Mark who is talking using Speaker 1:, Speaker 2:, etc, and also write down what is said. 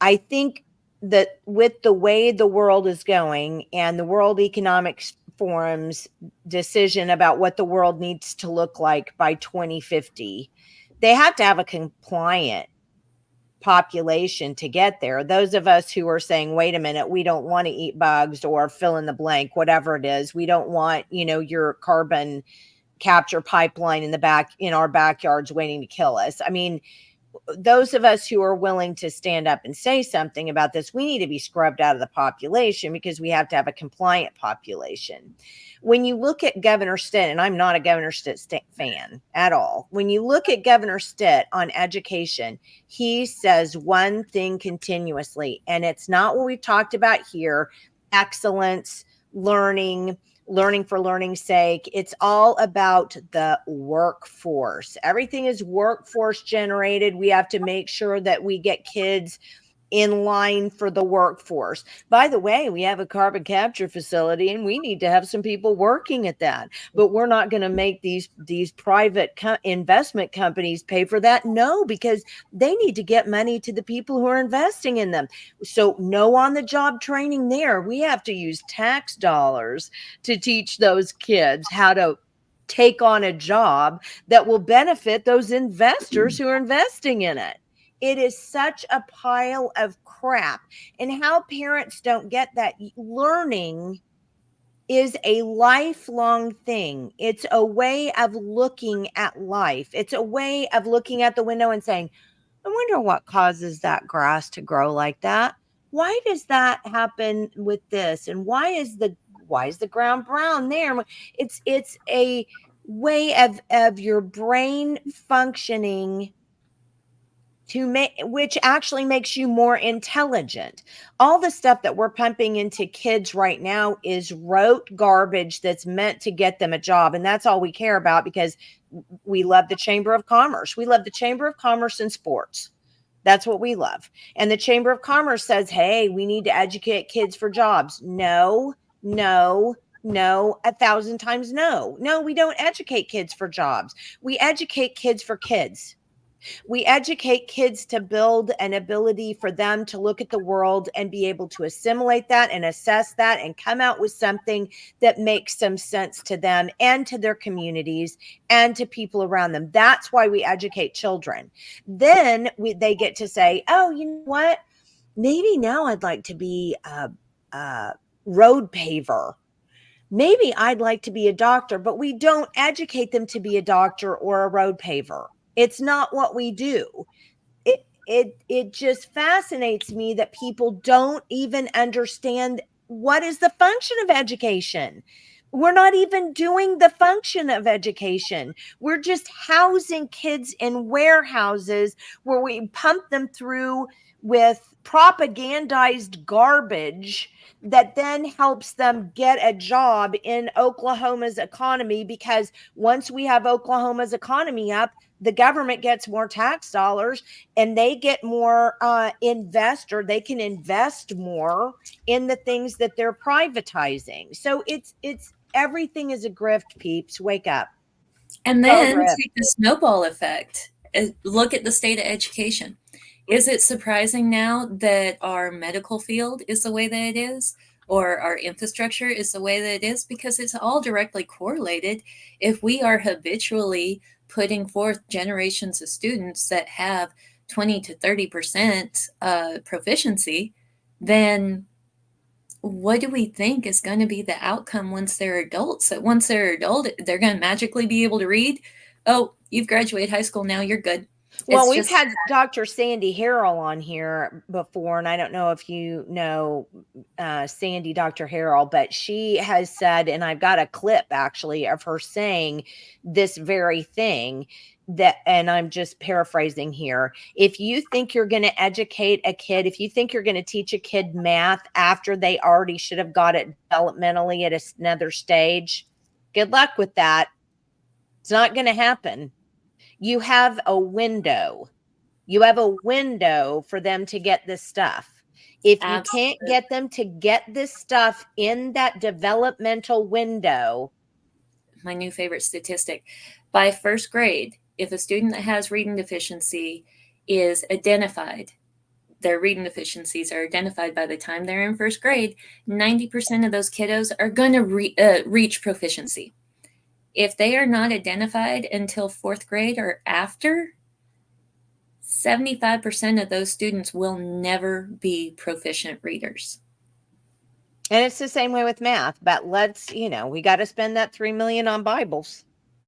Speaker 1: I think that with the way the world is going and the World Economic Forum's decision about what the world needs to look like by 2050, they have to have a compliant population to get there. Those of us who are saying, wait a minute, we don't want to eat bugs or fill in the blank, whatever it is. We don't want, your carbon capture pipeline in our backyards waiting to kill us. I mean, those of us who are willing to stand up and say something about this, we need to be scrubbed out of the population because we have to have a compliant population. When you look at Governor Stitt, and I'm not a Governor Stitt fan at all. When you look at Governor Stitt on education, he says one thing continuously, and it's not what we've talked about here, excellence, learning for learning's sake. It's all about the workforce. Everything is workforce generated. We have to make sure that we get kids in line for the workforce. By the way, we have a carbon capture facility and we need to have some people working at that, but we're not going to make these private investment companies pay for that. No, because they need to get money to the people who are investing in them. So no on the job training there. We have to use tax dollars to teach those kids how to take on a job that will benefit those investors who are investing in it. It is such a pile of crap. And how parents don't get that learning is a lifelong thing. It's a way of looking at life. It's a way of looking at the window and saying, I wonder what causes that grass to grow like that. Why does that happen with this? And why is the ground brown there? It's a way of your brain functioning which actually makes you more intelligent. All the stuff that we're pumping into kids right now is rote garbage that's meant to get them a job. And that's all we care about because we love the Chamber of Commerce. We love the Chamber of Commerce in sports. That's what we love. And the Chamber of Commerce says, hey, we need to educate kids for jobs. No, 1,000 times no. No, we don't educate kids for jobs. We educate kids for kids. We educate kids to build an ability for them to look at the world and be able to assimilate that and assess that and come out with something that makes some sense to them and to their communities and to people around them. That's why we educate children. Then they get to say, oh, you know what? Maybe now I'd like to be a road paver. Maybe I'd like to be a doctor, but we don't educate them to be a doctor or a road paver. It's not what we do. It just fascinates me that people don't even understand what is the function of education. We're not even doing the function of education. We're just housing kids in warehouses where we pump them through with propagandized garbage that then helps them get a job in Oklahoma's economy, because once we have Oklahoma's economy up, the government gets more tax dollars and they get more they can invest more in the things that they're privatizing. So it's everything is a grift, peeps. Wake up.
Speaker 2: And then take the snowball effect. Look at the state of education. Is it surprising now that our medical field is the way that it is, or our infrastructure is the way that it is? Because it's all directly correlated. If we are habitually putting forth generations of students that have 20 to 30% proficiency, then what do we think is going to be the outcome once they're adults? That once they're adult, they're going to magically be able to read? Oh, you've graduated high school, now you're good.
Speaker 1: Well, we've had Dr. Sandy Harrell on here before, and I don't know if you know Sandy, Dr. Harrell, but she has said, and I've got a clip actually of her saying this very thing, that, and I'm just paraphrasing here. If you think you're going to educate a kid, if you think you're going to teach a kid math after they already should have got it developmentally at another stage, good luck with that. It's not going to happen. You have a window. You have a window for them to get this stuff. If you can't get them to get this stuff in that developmental window.
Speaker 2: My new favorite statistic, by first grade, if a student that has reading deficiency is identified, their reading deficiencies are identified by the time they're in first grade, 90% of those kiddos are going to reach proficiency. If they are not identified until fourth grade or after, 75% of those students will never be proficient readers.
Speaker 1: And it's the same way with math, but we got to spend that $3 million on Bibles.